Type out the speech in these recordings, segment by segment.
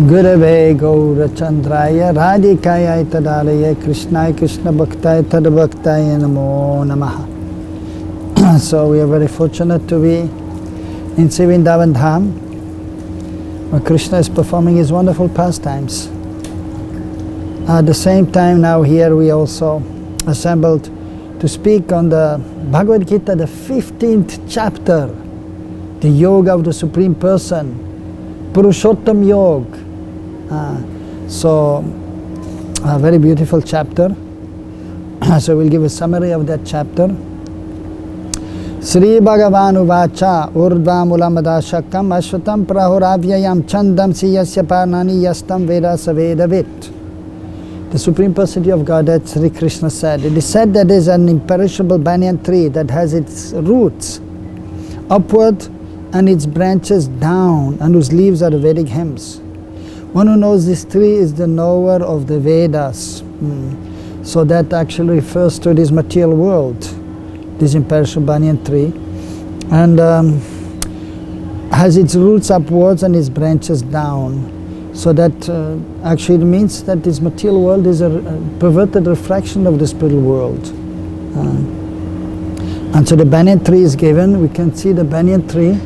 Gurave Gaura Chandraya Radhikaya Tadalaya Krishnaya Krishna Bhaktaya Tadabhaktaya Namo Namaha. So we are very fortunate to be in Vrindavan Dham, where Krishna is performing his wonderful pastimes. At the same time, now here we also assembled to speak on the Bhagavad Gita, the 15th chapter, the Yoga of the Supreme Person, Purushottam Yoga. So a very beautiful chapter. So we'll give a summary of that chapter. Sri Bhagavan Uvacha Urdvam Ulamadashakam Ashvatam Prahuravyayam Chandam Siyasya Parnani Yastam Veda Savedavit. The Supreme Personality of Godhead, Sri Krishna said, it is said that there is an imperishable banyan tree that has its roots upward and its branches down, and whose leaves are the Vedic hymns. One who knows this tree is the knower of the Vedas. So that actually refers to this material world, this imperishable banyan tree, and has its roots upwards and its branches down. So that actually it means that this material world is a perverted refraction of the spiritual world. And so the banyan tree is given. We can see the banyan tree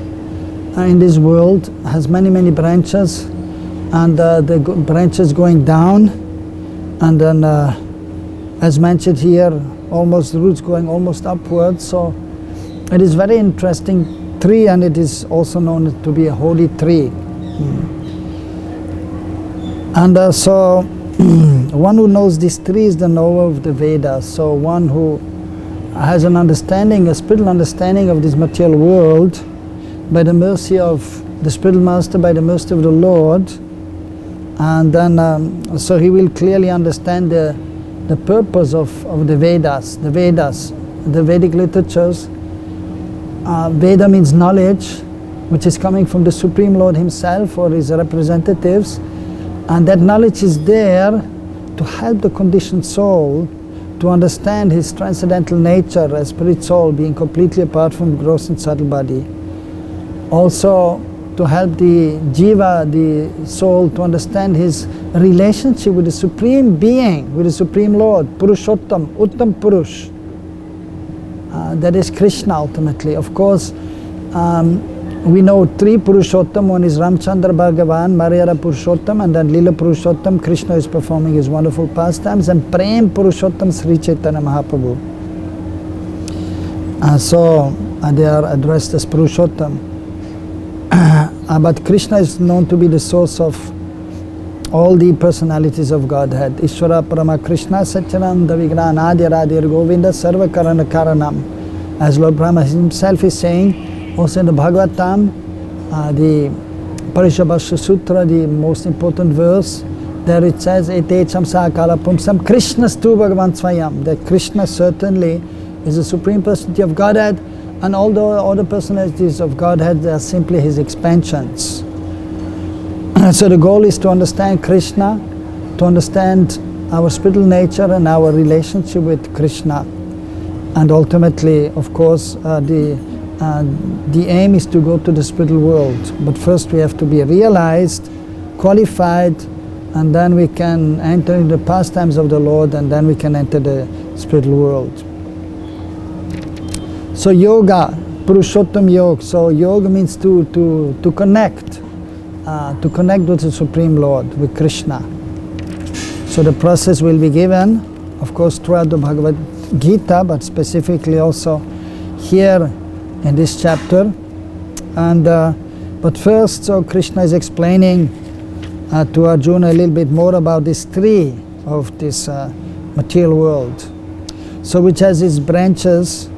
in this world has many branches, and the branches going down, and then as mentioned here, almost the roots going almost upwards. So it is very interesting tree, and it is also known to be a holy tree. And so one who knows this tree is the knower of the Vedas. So one who has an understanding, a spiritual understanding of this material world, by the mercy of the spiritual master, by the mercy of the Lord, and then so he will clearly understand the purpose of the Vedas. The Vedas, the Vedic literatures. Veda means knowledge, which is coming from the Supreme Lord himself or his representatives. And that knowledge is there to help the conditioned soul to understand his transcendental nature as spirit soul, being completely apart from gross and subtle body. Also to help the jiva, the soul, to understand his relationship with the Supreme Being, with the Supreme Lord, Purushottam, Uttam Purush. That is Krishna ultimately. Of course, we know three Purushottam. One is Ramchandra Bhagavan, Maryada Purushottam, and then Lila Purushottam. Krishna is performing his wonderful pastimes, and Prem Purushottam, Sri Chaitanya Mahaprabhu. So they are addressed as Purushottam. But Krishna is known to be the source of all the personalities of Godhead. Ishvara Parama Krishna Satchananda Vigrana Adiradir Govinda Sarva Karana Karanam. As Lord Brahma himself is saying, also in the Bhagavatam, the Parishabhasya Sutra, the most important verse, there it says, Ete Chamsa Kala Pumsam Krishnastu Bhagavan Swayam. That Krishna certainly is the Supreme Personality of Godhead, and all the other personalities of Godhead, they are simply his expansions. So the goal is to understand Krishna, to understand our spiritual nature and our relationship with Krishna. And ultimately, of course, the aim is to go to the spiritual world. But first we have to be realized, qualified, and then we can enter into the pastimes of the Lord, and then we can enter the spiritual world. So yoga, Purushottam Yoga. So yoga means to connect with the Supreme Lord, with Krishna. So the process will be given, of course, throughout the Bhagavad Gita, but specifically also here in this chapter. And but first, so Krishna is explaining to Arjuna a little bit more about this tree of this material world. So which has its branches.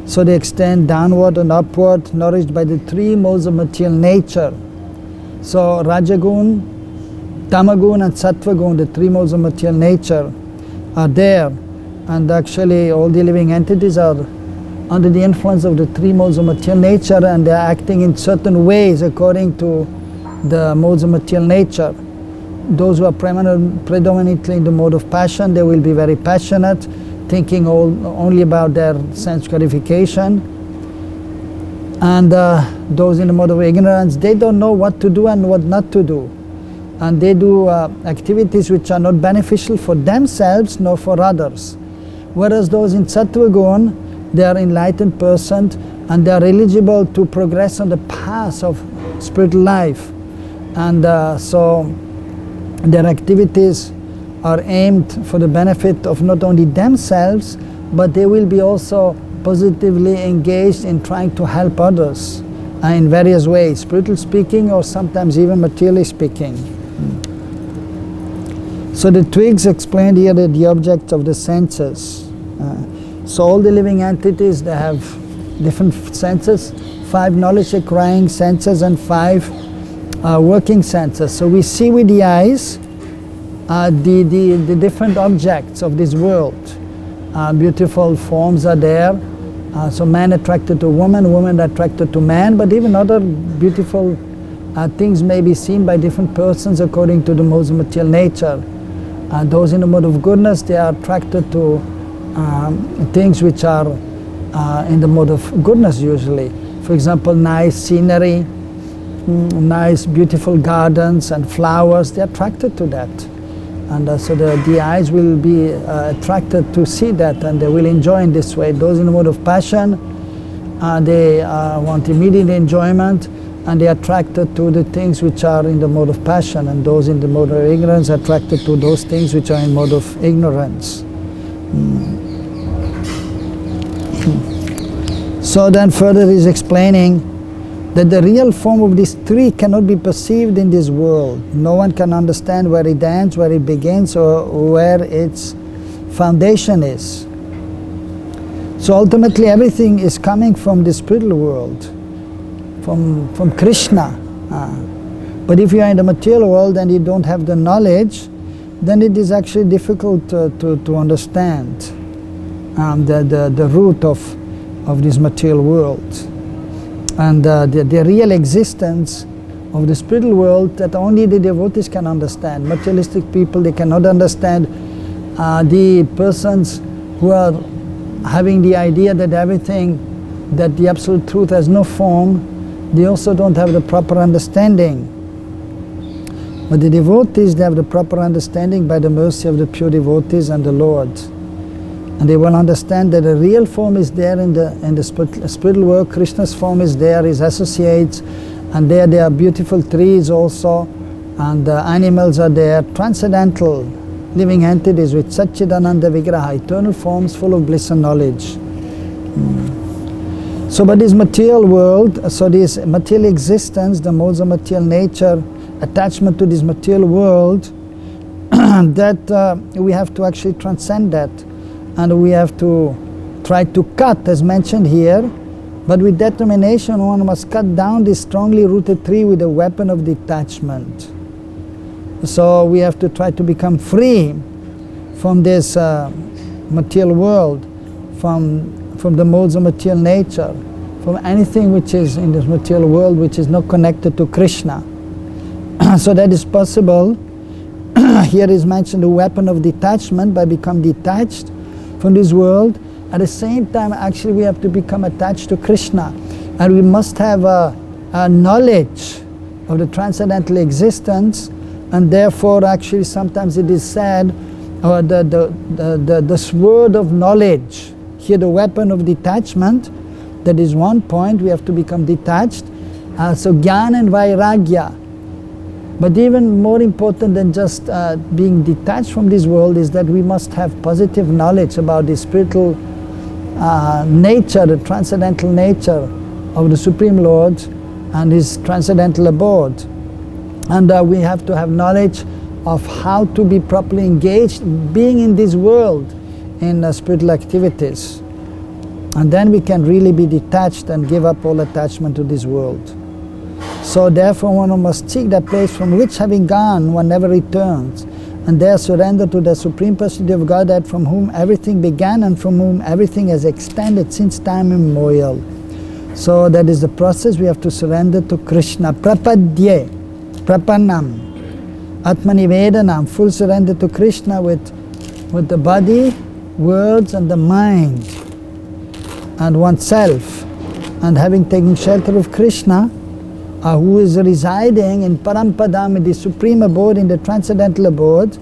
So they extend downward and upward, nourished by the three modes of material nature. So Rajagun, Tamagun and Sattvagun, the three modes of material nature, are there. And actually all the living entities are under the influence of the three modes of material nature, and they are acting in certain ways according to the modes of material nature. Those who are predominantly in the mode of passion, they will be very passionate, thinking only about their sense gratification. And those in the mode of ignorance, they don't know what to do and what not to do. and they do activities which are not beneficial for themselves nor for others. Whereas those in Sattva Gun, they are enlightened person and they are eligible to progress on the path of spiritual life. And so their activities are aimed for the benefit of not only themselves, but they will be also positively engaged in trying to help others in various ways, spiritually speaking or sometimes even materially speaking. So the twigs explained here are the objects of the senses. So all the living entities, they have different senses, 5 knowledge acquiring senses and 5 working senses. So we see with the eyes the different objects of this world. Beautiful forms are there. So man attracted to woman, woman attracted to man, but even other beautiful things may be seen by different persons according to the modes of material nature. Those in the mode of goodness, they are attracted to things which are in the mode of goodness usually. For example, nice scenery, nice beautiful gardens and flowers, they are attracted to that. And so the eyes will be attracted to see that, and they will enjoy in this way. Those in the mode of passion, they want immediate enjoyment, and they are attracted to the things which are in the mode of passion, and those in the mode of ignorance are attracted to those things which are in mode of ignorance. So then further he is explaining that the real form of this tree cannot be perceived in this world. No one can understand where it ends, where it begins, or where its foundation is. So ultimately everything is coming from the spiritual world, from Krishna. But if you are in the material world and you don't have the knowledge, then it is actually difficult to understand the root of this material world. And the real existence of the spiritual world that only the devotees can understand. Materialistic people, they cannot understand. The persons who are having the idea that everything, that the absolute truth has no form, they also don't have the proper understanding. But the devotees, they have the proper understanding by the mercy of the pure devotees and the Lord. And they will understand that the real form is there in the spiritual world. Krishna's form is there, his associates, and there are beautiful trees also, and animals are there, transcendental living entities with Satchidananda Vigraha, eternal forms full of bliss and knowledge. So but this material world, so this material existence, the modes of material nature, attachment to this material world, that we have to actually transcend that. And we have to try to cut, as mentioned here, but with determination one must cut down this strongly rooted tree with a weapon of detachment. So we have to try to become free from this material world, from the modes of material nature, from anything which is in this material world which is not connected to Krishna. So that is possible. Here is mentioned the weapon of detachment, by becoming detached from this world. At the same time, actually we have to become attached to Krishna, and we must have a knowledge of the transcendental existence, and therefore actually sometimes it is said the sword of knowledge, here the weapon of detachment, that is one point, we have to become detached. So jnana and vairagya. But even more important than just being detached from this world is that we must have positive knowledge about the spiritual nature, the transcendental nature of the Supreme Lord and His transcendental abode. And we have to have knowledge of how to be properly engaged, being in this world, in spiritual activities. And then we can really be detached and give up all attachment to this world. So therefore one must seek that place from which, having gone, one never returns, and there surrender to the Supreme Personality of Godhead, from whom everything began and from whom everything has extended since time immemorial. So that is the process. We have to surrender to Krishna. Prapadye, prapanam, atmanivedanam, full surrender to Krishna with the body, words and the mind and oneself. And having taken shelter of Krishna, who is residing in Parampadam, in the supreme abode, in the transcendental abode,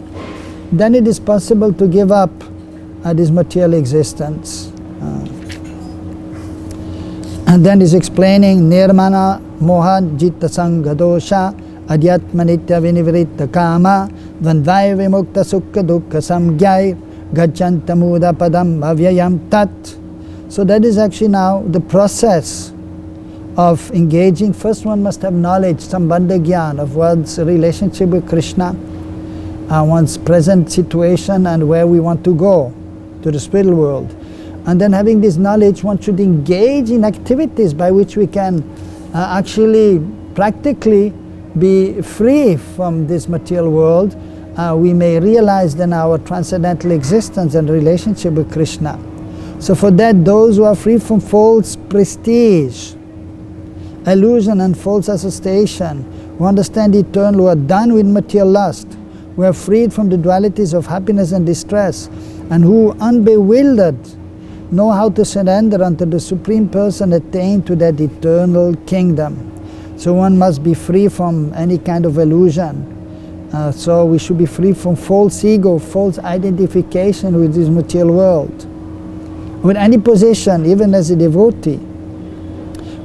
then it is possible to give up this material existence. And then he's explaining Nirmana Moha Jitta Sangha Dosha Adhyatma Nitya Vinivritta Kama Dvandvaya Vimukta Sukha Dukkha Samgyai Gacchanta Muda Padam Avyayam Tat. So that is actually now the process of engaging. First one must have knowledge, sambandha gyan, of one's relationship with Krishna, one's present situation and where we want to go to the spiritual world. And then having this knowledge, one should engage in activities by which we can actually practically be free from this material world. We may realize then our transcendental existence and relationship with Krishna. So for that, those who are free from false prestige, illusion and false association, who understand eternal, who are done with material lust, who are freed from the dualities of happiness and distress, and who, unbewildered, know how to surrender unto the Supreme Person, attain to that eternal kingdom. So one must be free from any kind of illusion. So we should be free from false ego, false identification with this material world. With any position, even as a devotee,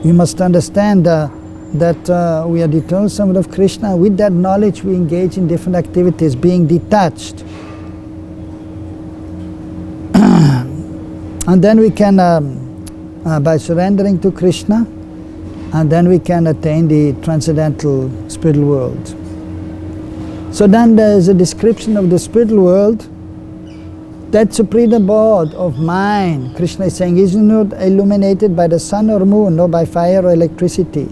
we must understand that we are the eternal servant of Krishna. With that knowledge, we engage in different activities, being detached. And then we can, by surrendering to Krishna, and then we can attain the transcendental spiritual world. So then there is a description of the spiritual world. That supreme abode of mind, Krishna is saying, is not illuminated by the sun or moon, nor by fire or electricity.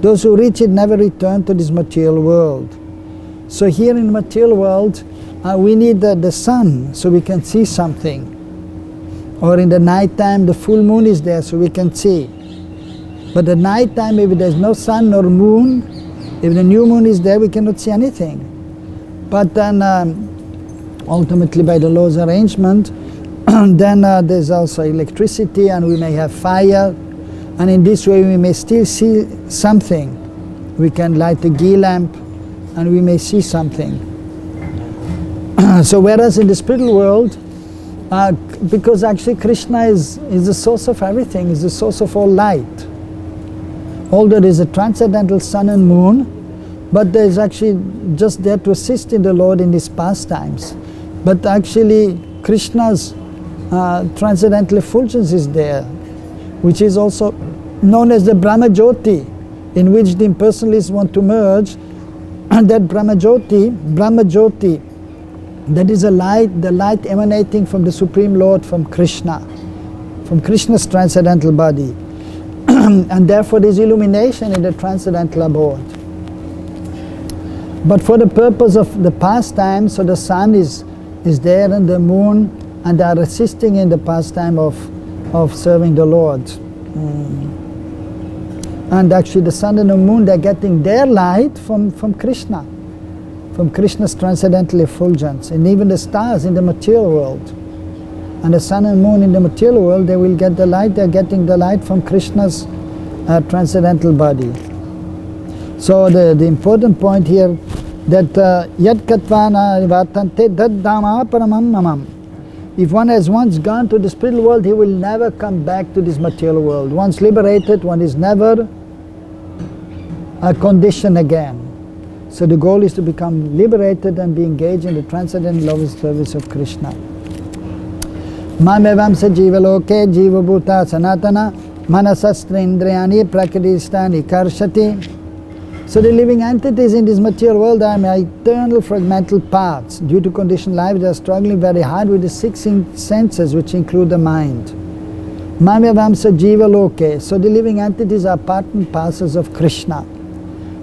Those who reach it never return to this material world. So here in the material world, we need the sun so we can see something. Or in the night time, the full moon is there so we can see. But at night time, if there's no sun nor moon, if the new moon is there, we cannot see anything. But then ultimately by the law's arrangement, then there's also electricity and we may have fire, and in this way we may still see something. We can light a ghee lamp and we may see something. So whereas in the spiritual world, because actually Krishna is the source of everything, is the source of all light. Although there is a transcendental sun and moon, but there is actually just there to assist in the Lord in his pastimes. But actually Krishna's transcendental effulgence is there, which is also known as the Brahma Jyoti, in which the impersonalists want to merge. And that Brahma Jyoti, that is the light emanating from the Supreme Lord, from Krishna, from Krishna's transcendental body. And therefore there is illumination in the transcendental abode. But for the purpose of the pastime, so the sun is there and the moon, and they are assisting in the pastime of serving the Lord. And actually the sun and the moon, they're getting their light from Krishna, from Krishna's transcendental effulgence. And even the stars in the material world, and the sun and moon in the material world, they will get the light, they're getting the light from Krishna's transcendental body. So the important point here, that yad katvana nivatante daddama paramam mamam. If one has once gone to the spiritual world, he will never come back to this material world. Once liberated, one is never a condition again. So the goal is to become liberated and be engaged in the transcendental love service of Krishna. Mamevam sa jiva loke jiva bhuta sanatana manasastrindriyani prakritistani karshati. So the living entities in this material world are eternal fragmental parts. Due to conditioned life, they are struggling very hard with the six senses, which include the mind. Mamyavamsa jiva loke. So the living entities are part and parcels of Krishna.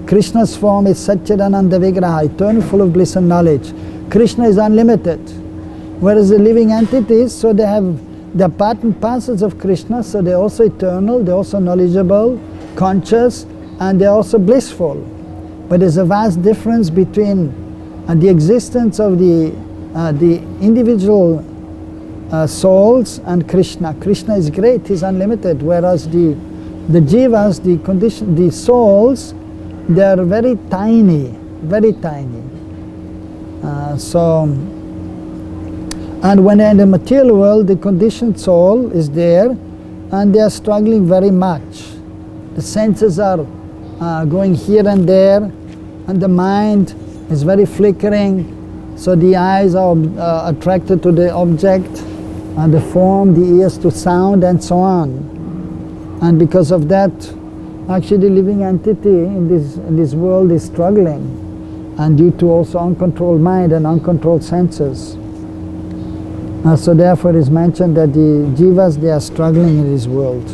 Krishna's form is Satchidananda Vigraha, eternal, full of bliss and knowledge. Krishna is unlimited. Whereas the living entities, so they're part and parcels of Krishna, so they're also eternal, they're also knowledgeable, conscious, and they're also blissful. But there's a vast difference between the existence of the individual souls and Krishna. Krishna is great, he's unlimited, whereas the jivas, the souls, they are very tiny, very tiny. And when they're in the material world, the conditioned soul is there, and they are struggling very much. The senses are going here and there, and the mind is very flickering, so the eyes are attracted to the object, and the form, the ears to sound, and so on. And because of that, actually the living entity in this world is struggling, and due to also uncontrolled mind and uncontrolled senses. So therefore it is mentioned that the jivas, they are struggling in this world.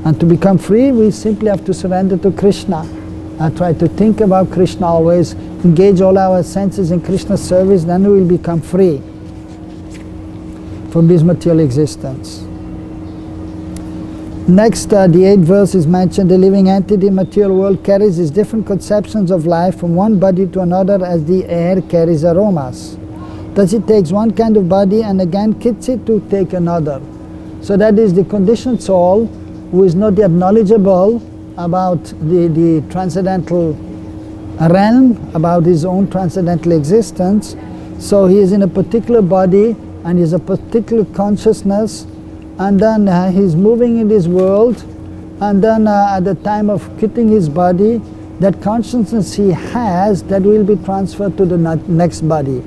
And to become free, we simply have to surrender to Krishna. Try to think about Krishna always, engage all our senses in Krishna's service, then we will become free from this material existence. Next, the 8th verse is mentioned, the living entity in material world carries its different conceptions of life from one body to another as the air carries aromas. Thus it takes one kind of body and again quits it to take another. So that is the conditioned soul who is not yet knowledgeable about the transcendental realm, about his own transcendental existence. So he is in a particular body and he has a particular consciousness, and then he's moving in this world, and then at the time of quitting his body, that consciousness he has, that will be transferred to the next body.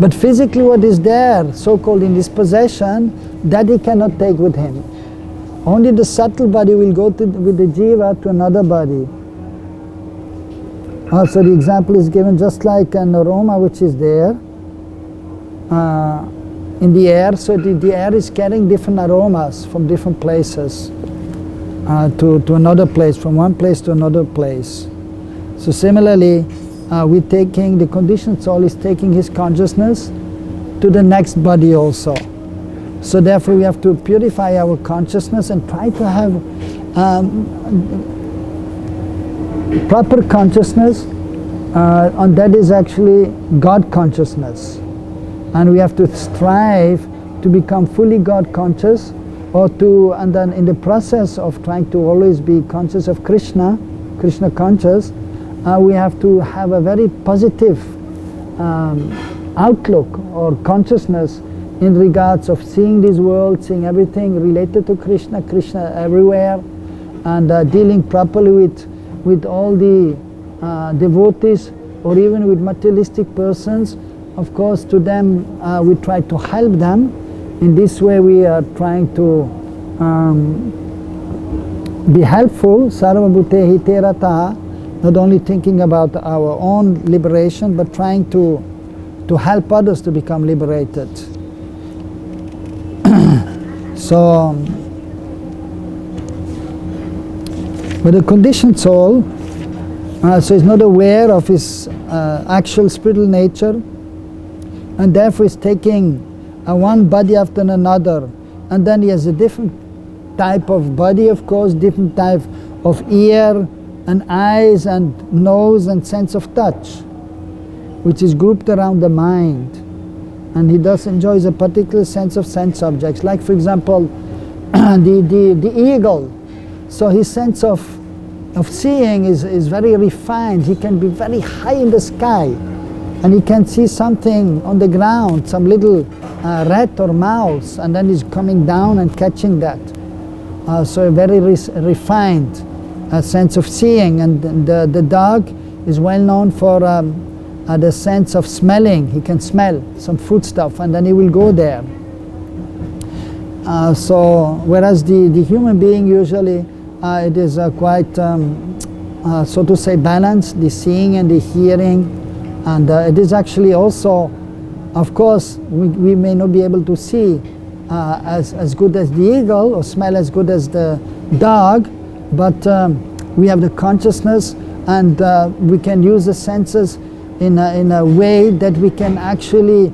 But physically what is there, so-called in this possession, that he cannot take with him. Only the subtle body will go with the jiva to another body. Also the example is given just like an aroma which is there in the air. So the air is carrying different aromas from different places to another place, from one place to another place. So similarly, the conditioned soul is taking his consciousness to the next body also. So therefore we have to purify our consciousness and try to have proper consciousness, and that is actually God consciousness. And we have to strive to become fully God conscious, and then in the process of trying to always be conscious of Krishna conscious, we have to have a very positive outlook or consciousness in regards of seeing this world, seeing everything related to Krishna everywhere, and dealing properly with all the devotees or even with materialistic persons. Of course, to them we try to help them. In this way we are trying to be helpful, sarva bhute hite rata, not only thinking about our own liberation, but trying to help others to become liberated. So, but the conditioned soul, so is not aware of his actual spiritual nature, and therefore is taking one body after another, and then he has a different type of body, of course, different type of ear and eyes and nose and sense of touch, which is grouped around the mind. And he thus enjoys a particular sense of sense objects, like for example the eagle. So his sense of seeing is very refined. He can be very high in the sky and he can see something on the ground, some little rat or mouse, and then he's coming down and catching that. So a very refined sense of seeing. And the dog is well known for the sense of smelling. He can smell some foodstuff and then he will go there. So whereas the human being usually it is quite so to say balanced, the seeing and the hearing, and it is actually also, of course, we may not be able to see as good as the eagle or smell as good as the dog, but we have the consciousness, and we can use the senses in a way that we can actually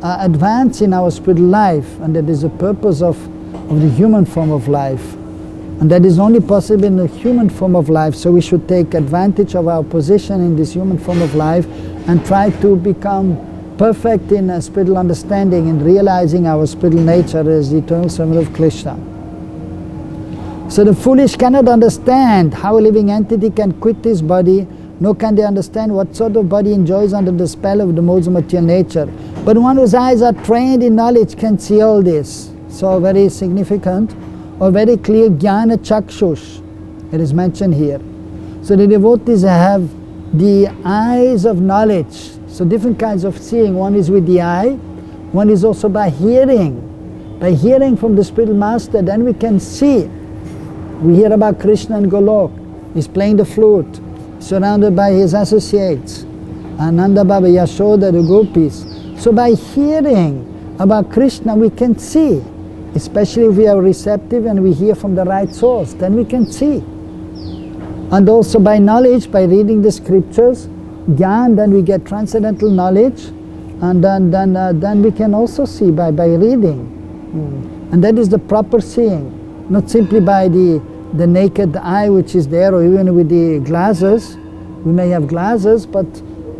advance in our spiritual life, and that is the purpose of the human form of life. And that is only possible in the human form of life, so we should take advantage of our position in this human form of life and try to become perfect in spiritual understanding and realizing our spiritual nature as the eternal servant of Krishna. So the foolish cannot understand how a living entity can quit his body, nor can they understand what sort of body enjoys under the spell of the modes of material nature. But one whose eyes are trained in knowledge can see all this. So very significant, or very clear jnana chakshush, it is mentioned here. So the devotees have the eyes of knowledge. So different kinds of seeing. One is with the eye, one is also by hearing. By hearing from the spiritual master, then we can see. We hear about Krishna and Golok. He's playing the flute, surrounded by his associates, Ananda Baba, Yashoda, the gopis. So by hearing about Krishna, we can see. Especially if we are receptive and we hear from the right source, then we can see. And also by knowledge, by reading the scriptures, Gyan, then we get transcendental knowledge, and then we can also see by reading. And that is the proper seeing, not simply by the naked eye which is there, or even with the glasses. We may have glasses, but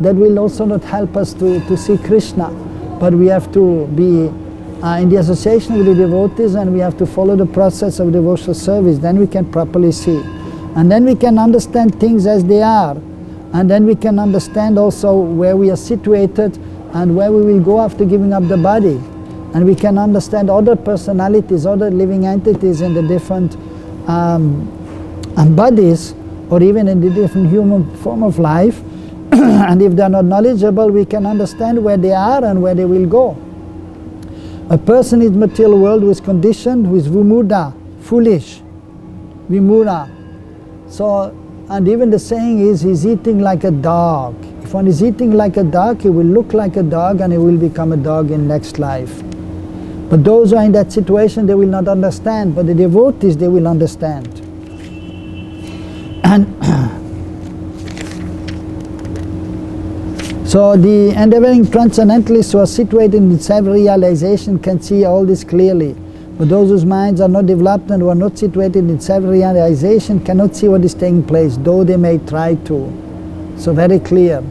that will also not help us to see Krishna. But we have to be in the association with the devotees, and we have to follow the process of devotional service. Then we can properly see. And then we can understand things as they are. And then we can understand also where we are situated and where we will go after giving up the body. And we can understand other personalities, other living entities in the different bodies, or even in the different human form of life. And if they are not knowledgeable, we can understand where they are and where they will go. A person in the material world who is conditioned, who is vimudha, foolish, vimudha. So, and even the saying is, he's eating like a dog. If one is eating like a dog, he will look like a dog and he will become a dog in next life. But those who are in that situation, they will not understand. But the devotees, they will understand. And so the endeavoring transcendentalists who are situated in self-realization can see all this clearly. But those whose minds are not developed and who are not situated in self-realization cannot see what is taking place, though they may try to. So very clear.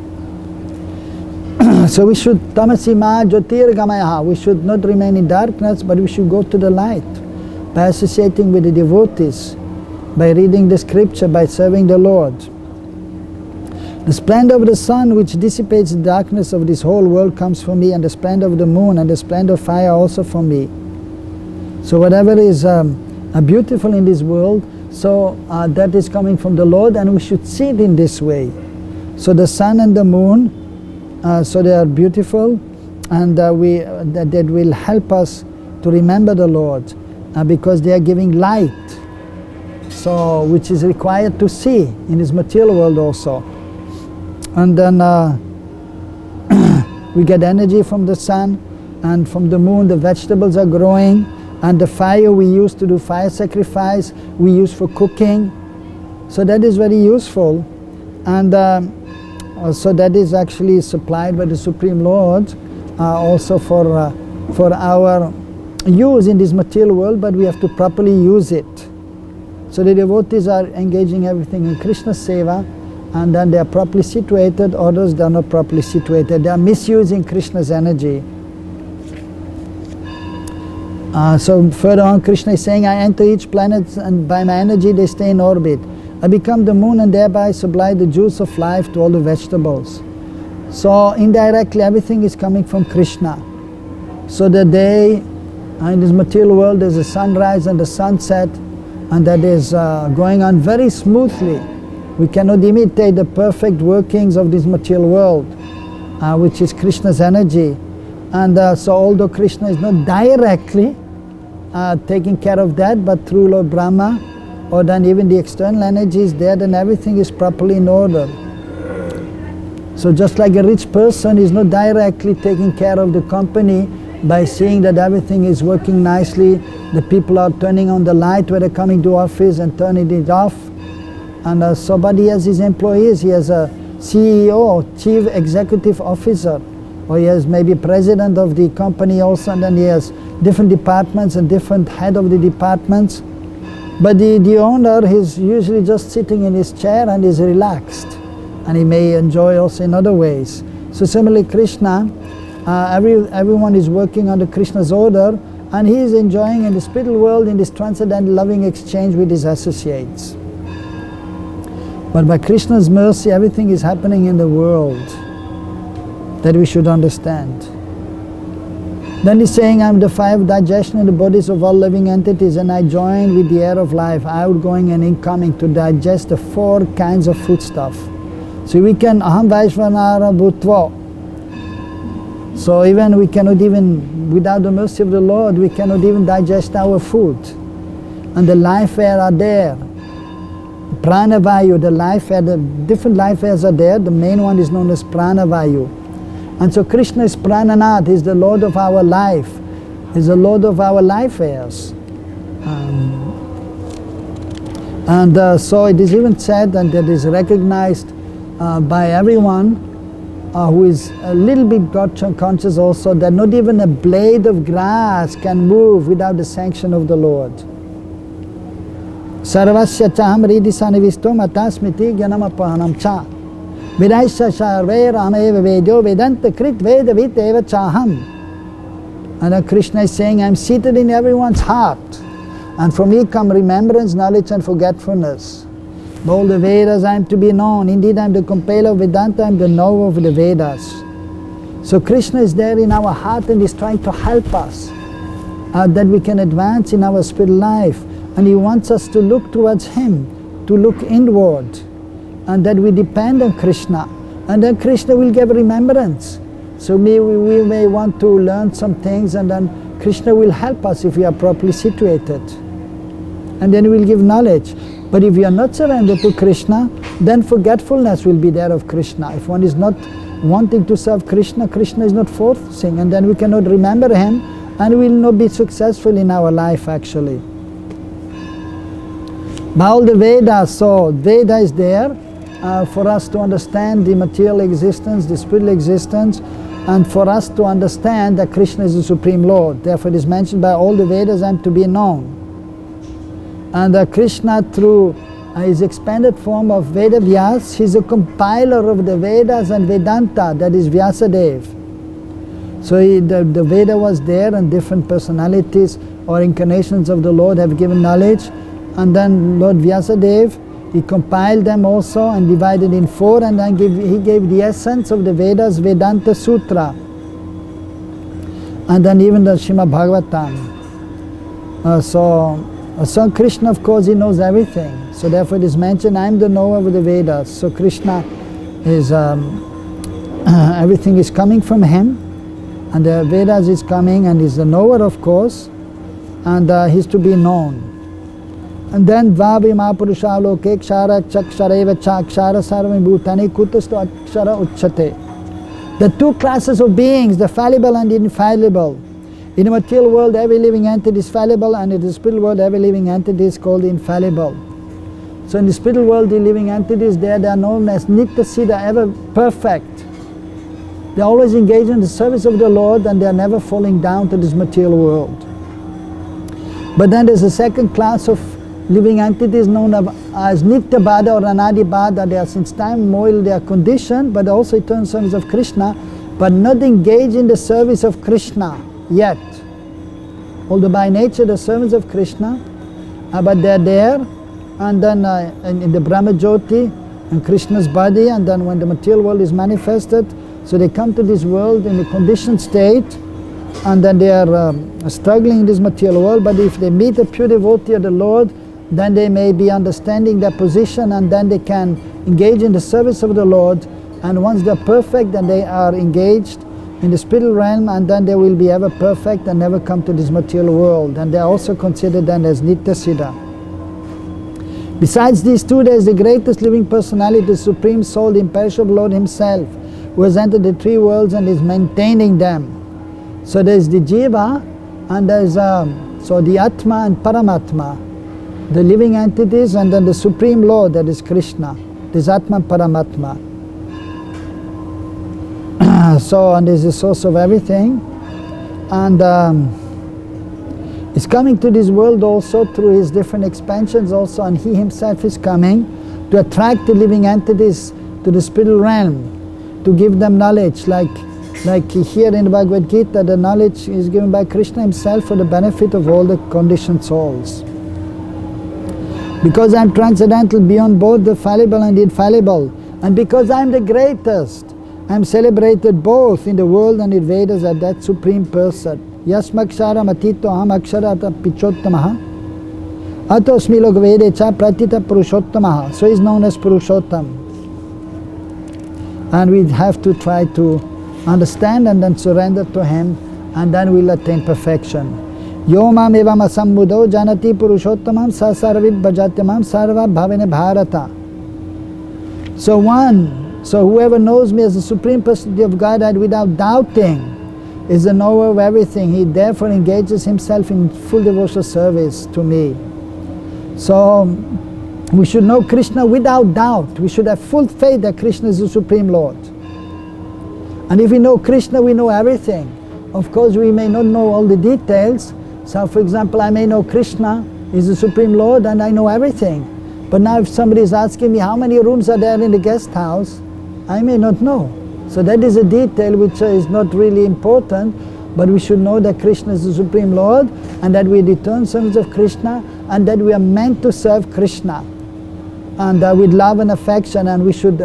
So we should tamasima jyotirgamaya. We should not remain in darkness, but we should go to the light by associating with the devotees, by reading the scripture, by serving the Lord. The splendor of the sun which dissipates the darkness of this whole world comes from me, and the splendor of the moon and the splendor of fire also from me. So whatever is beautiful in this world, so that is coming from the Lord, and we should see it in this way. So the sun and the moon, so they are beautiful, and that will help us to remember the Lord, because they are giving light, so which is required to see in this material world also. And then we get energy from the sun, and from the moon the vegetables are growing, and the fire we use to do fire sacrifice, we use for cooking. So that is very useful, and so that is actually supplied by the Supreme Lord also for our use in this material world, but we have to properly use it. So the devotees are engaging everything in Krishna Seva, and then they are properly situated. Others, they are not properly situated. They are misusing Krishna's energy. So further on, Krishna is saying, I enter each planet, and by my energy they stay in orbit. I become the moon, and thereby supply the juice of life to all the vegetables. So indirectly everything is coming from Krishna. So the day in this material world, there's a sunrise and a sunset, and that is going on very smoothly. We cannot imitate the perfect workings of this material world, which is Krishna's energy. And so although Krishna is not directly taking care of that, but through Lord Brahma, or then even the external energy is there, then everything is properly in order. So just like a rich person is not directly taking care of the company by seeing that everything is working nicely, the people are turning on the light when they're coming to office and turning it off. And so but he has his employees, he has a CEO, Chief Executive Officer, or he has maybe president of the company also, and then he has different departments and different head of the departments. But the owner is usually just sitting in his chair and is relaxed, and he may enjoy also in other ways. So similarly Krishna, everyone is working under Krishna's order, and he is enjoying in the spiritual world in this transcendental loving exchange with his associates. But by Krishna's mercy, everything is happening in the world that we should understand. Then he's saying, I am the fire of digestion in the bodies of all living entities, and I join with the air of life, outgoing and incoming, to digest the 4 kinds of foodstuff. So we can, aham vaishvanara bhutva. So even we cannot even, without the mercy of the Lord, we cannot even digest our food. And the life air are there. Pranavayu, the life air, the different life airs are there. The main one is known as Pranavayu. And so Krishna is Prananath, he is the Lord of our life. He is the Lord of our life airs. So it is even said, and that is recognized by everyone who is a little bit God conscious also, that not even a blade of grass can move without the sanction of the Lord. Sarvasya chaham ridisanivistom atasmiti gyanamapahanam cha. Vidaisya sarve rameva vedyo vedanta krit vedavit eva chaham. And then Krishna is saying, I am seated in everyone's heart, and from me come remembrance, knowledge and forgetfulness. By all the Vedas I am to be known. Indeed I am the compiler of Vedanta, I am the knower of the Vedas. So Krishna is there in our heart and is trying to help us that we can advance in our spiritual life. And he wants us to look towards him, to look inward, and that we depend on Krishna. And then Krishna will give remembrance. So we may want to learn some things, and then Krishna will help us if we are properly situated. And then he will give knowledge. But if we are not surrendered to Krishna, then forgetfulness will be there of Krishna. If one is not wanting to serve Krishna, Krishna is not forcing, and then we cannot remember him, and we will not be successful in our life actually. By all the Vedas, so Veda is there for us to understand the material existence, the spiritual existence, and for us to understand that Krishna is the Supreme Lord. Therefore it is mentioned by all the Vedas I am to be known. And Krishna, through his expanded form of Veda Vyas, he is a compiler of the Vedas and Vedanta, that is Vyasadeva. So the Veda was there, and different personalities or incarnations of the Lord have given knowledge. And then Lord Vyasadeva, he compiled them also and divided in 4, and then he gave the essence of the Vedas, Vedanta Sutra. And then even the Srimad Bhagavatam. So Krishna, of course, he knows everything. So therefore it is mentioned, I am the knower of the Vedas. So Krishna is, everything is coming from him, and the Vedas is coming, and he's the knower, of course, and he's to be known. And then Vavi Mahapurusha Loke Kshara Chakshareva Chakshara Sarvami Bhutani Kutastu Akshara Uchate. The 2 classes of beings, the fallible and infallible. In the material world, every living entity is fallible, and in the spiritual world, every living entity is called infallible. So in the spiritual world, the living entities there, they are known as Nitya Siddha, ever perfect. They are always engaged in the service of the Lord, and they are never falling down to this material world. But then there's a second class of living entities known as Nitya Bada or Anadi Bada. They are since time immemorial, they are conditioned, but also eternal servants of Krishna, but not engaged in the service of Krishna yet. Although by nature the servants of Krishna, but they are there, and then in the Brahma Jyoti and Krishna's body, and then when the material world is manifested, so they come to this world in a conditioned state, and then they are struggling in this material world. But if they meet a pure devotee of the Lord, then they may be understanding their position, and then they can engage in the service of the Lord. And once they are perfect, then they are engaged in the spiritual realm, and then they will be ever perfect and never come to this material world. And they are also considered then as Nitya Siddha. Besides these 2, there is the greatest living personality, the Supreme Soul, the imperishable Lord himself, who has entered the 3 worlds and is maintaining them. So there is the Jiva, and there is so the Atma and Paramatma, the living entities, and then the Supreme Lord, that is Krishna. This Atma and Paramatma. So, and this is the source of everything, and is coming to this world also through his different expansions also, and he himself is coming to attract the living entities to the spiritual realm, to give them knowledge, like Like here in the Bhagavad Gita, the knowledge is given by Krishna himself for the benefit of all the conditioned souls. Because I am transcendental beyond both the fallible and infallible, and because I am the greatest, I am celebrated both in the world and in Vedas as that supreme person. Yasmaksharam atito aham aksharata pichottamaha atosmi logvedecha pratita purushottamaha. So he is known as Purushottam. And we have to try to understand and then surrender to him, and then we'll attain perfection. Yo mam evam asambuddho janati purushottamam sa sarvid bhajatyamam sarva bhavene bharata. So whoever knows me as the Supreme Personality of Godhead without doubting is the knower of everything. He therefore engages himself in full devotional service to me. So we should know Krishna without doubt. We should have full faith that Krishna is the Supreme Lord. And if we know Krishna, we know everything. Of course, we may not know all the details. So for example, I may know Krishna is the Supreme Lord and I know everything. But now if somebody is asking me how many rooms are there in the guest house, I may not know. So that is a detail which is not really important, but we should know that Krishna is the Supreme Lord and that we are the eternal sons of Krishna and that we are meant to serve Krishna. And with love and affection, and we should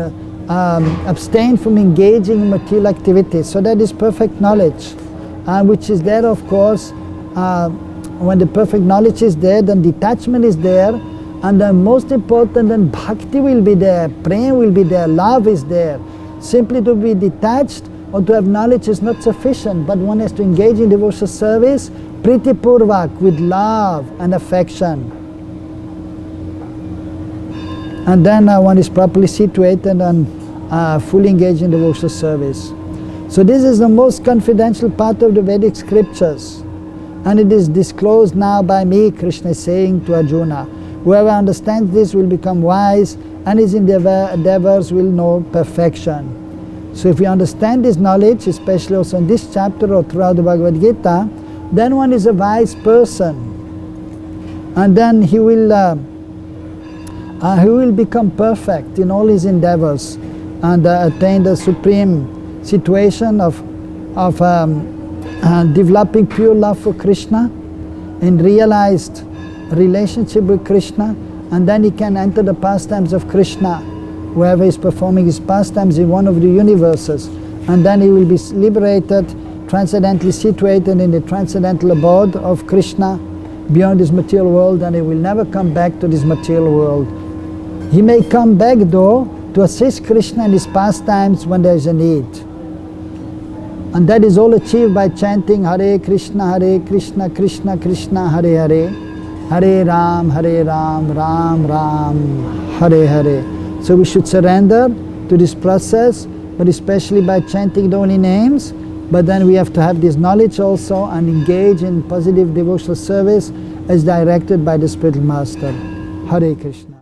abstain from engaging in material activities. So that is perfect knowledge, which is there, of course. When the perfect knowledge is there, then detachment is there, and the most important, then bhakti will be there, prema will be there, love is there. Simply to be detached or to have knowledge is not sufficient, but one has to engage in devotional service priti purvak, with love and affection. And then one is properly situated and fully engaged in devotional service. So this is the most confidential part of the Vedic scriptures. And it is disclosed now by me, Krishna is saying to Arjuna. Whoever understands this will become wise, and his endeavors will know perfection. So if we understand this knowledge, especially also in this chapter or throughout the Bhagavad Gita, then one is a wise person. And then he will become perfect in all his endeavors and attain the supreme situation of developing pure love for Krishna in realized relationship with Krishna, and then he can enter the pastimes of Krishna wherever he is performing his pastimes in one of the universes, and then he will be liberated, transcendently situated in the transcendental abode of Krishna beyond this material world, and he will never come back to this material world. He may come back though to assist Krishna in his pastimes when there is a need. And that is all achieved by chanting Hare Krishna, Krishna Krishna, Hare Hare, Hare Ram, Ram Ram, Hare Hare. So we should surrender to this process, but especially by chanting the holy names. But then we have to have this knowledge also and engage in positive devotional service as directed by the spiritual master. Hare Krishna.